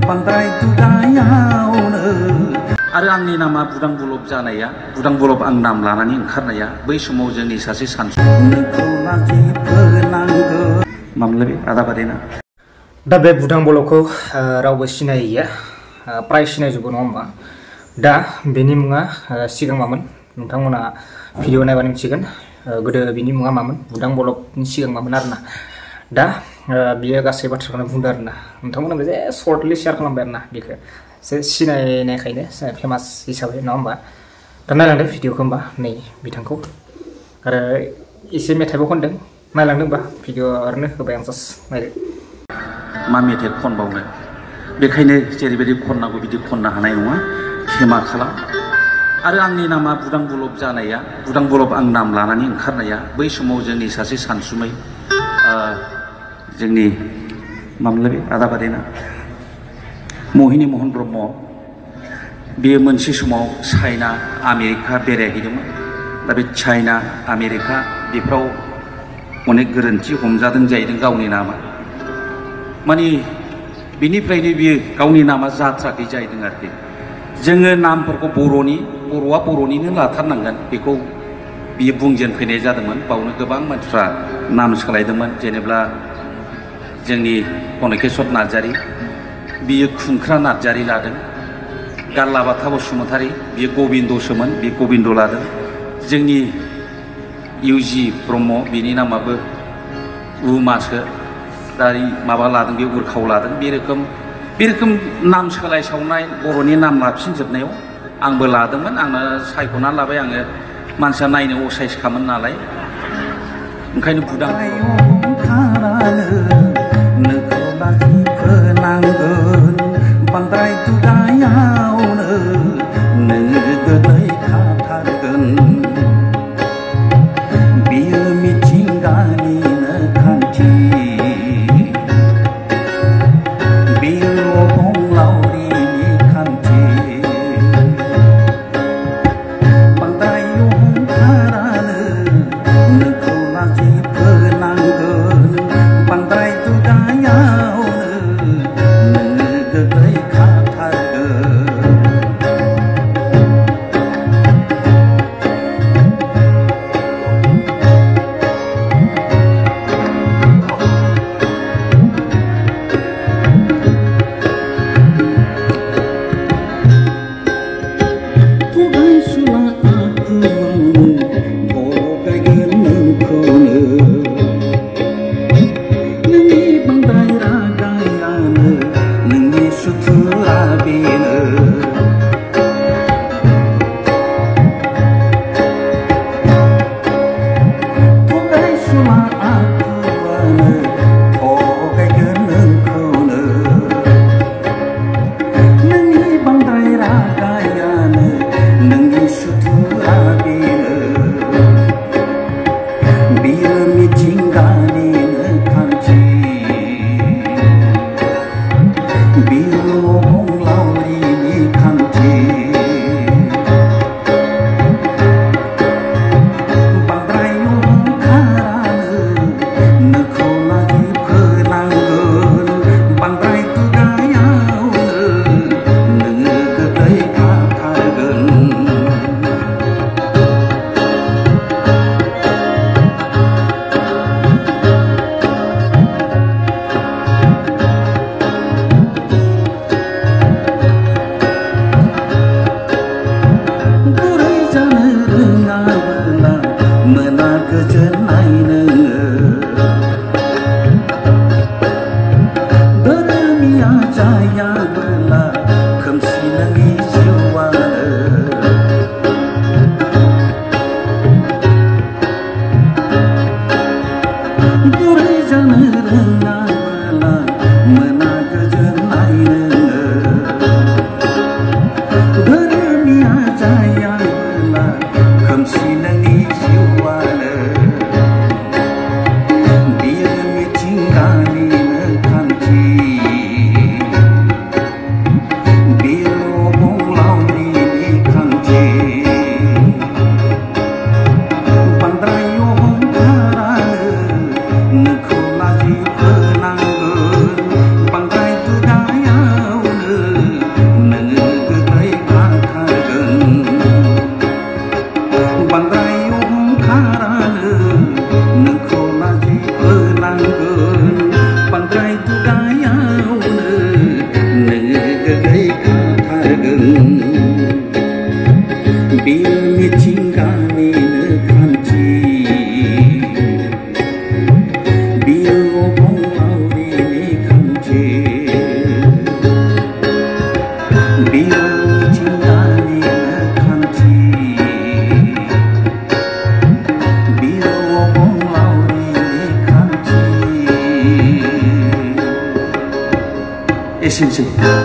बांद्राय दुगायावनो आरो आंनि नामा बुदां बलब जानाया बुदां बलब आं नाम लानानै ओंखारनाया बै समाव जोंनि सासे सानसुमैखौ लाजि फोनांगौ मामोनलाय बे आदाबारिना दा बे बुदां बलबखौ रावबो सिनायैया प्राय सिनायजोबो नङा होमबा दा बेनि मुङा सिगां मामोन नोंथांमोना भिडिअ नायबानो मिथिगोन गोदो बिनि मुङा मामोन बुदां बलबनि सिगां मामोन आरोना दा बियो गासै बाथ्राखौनो बुंदो आरोना नोंथांमोना बे सर्टलि शेयार खालामबाय आरोना बेखौ एसे सिनायनायखायनो फेमास हिसाबै नङा होमबा दा नायलांदो भिडिअखौ होमबा नै बिथांखौ आरो एसे मेथाइबो खनदों नायलांदों होमबा भिडिअ ओरैनो होबाय आं जास्ट नायदो मा मेथाइ खनबावनो बेखायनो जेरैबायदि खननांगौ बिदि खननो हानाय नङा क्षमा खालाम आरो आंनि नामा बुदां बलब जानाया बुदां बलब आं नाम लानानै ओंखारनाया बै समाव जोंनि सासे सानसुमै जोंनि मामोनलाय बे आदाबारिना महिनी महन ब्रह्म बेयो मोनसे समाव चाइना आमेरिका बेरायहैदोंमोन दा बे चाइना आमेरिका बेफ्राव अनेक गोरोन्थि हमजादों जाहैदों गावनि नामा माने बिनिफ्रायनो बियो गावनि नामा जाथ्राखै जाहैदों आरोखि जोङो नामफोरखौ बर'आ बर'निनो लाथारनांगोन बेखौ बियो बुंजेनफैनाय जादोंमोन बावनो गोबां मानसिफ्रा नाम सोलायदोंमोन जेनेबा जोंनि गणकेश्वर नार्जारी बियो खुंख्रा नार्जारी लादों गारलाबाथा बसुमतारी बियो गबिन्दसोमोन बे गबिन्द लादों जोंनि इउजि ब्रह्म बिनि नामाबो उमासो दा माबा लादों बे उरखाव लादों बे रोखोम नाम सोलायसावनाय बर'नि नाम लाफिनजोबनायाव आंबो लादोंमोन आंनो सायख'ना लाबाय आङो मानसिया नायनो असाइसखामोन नालाय ओंखायनो बुदां बांद्राय दुगायावनो नोङो गोदै खाथारगोन बियो मिथिंगानिनो खान्थि बियो अबंलावरिनि खान्थि बांद्राय अहंखारानो नोंखौ लाजि फोनांगोन बांद्राय दुगायावनो नोङो गोदै एसेनोसै।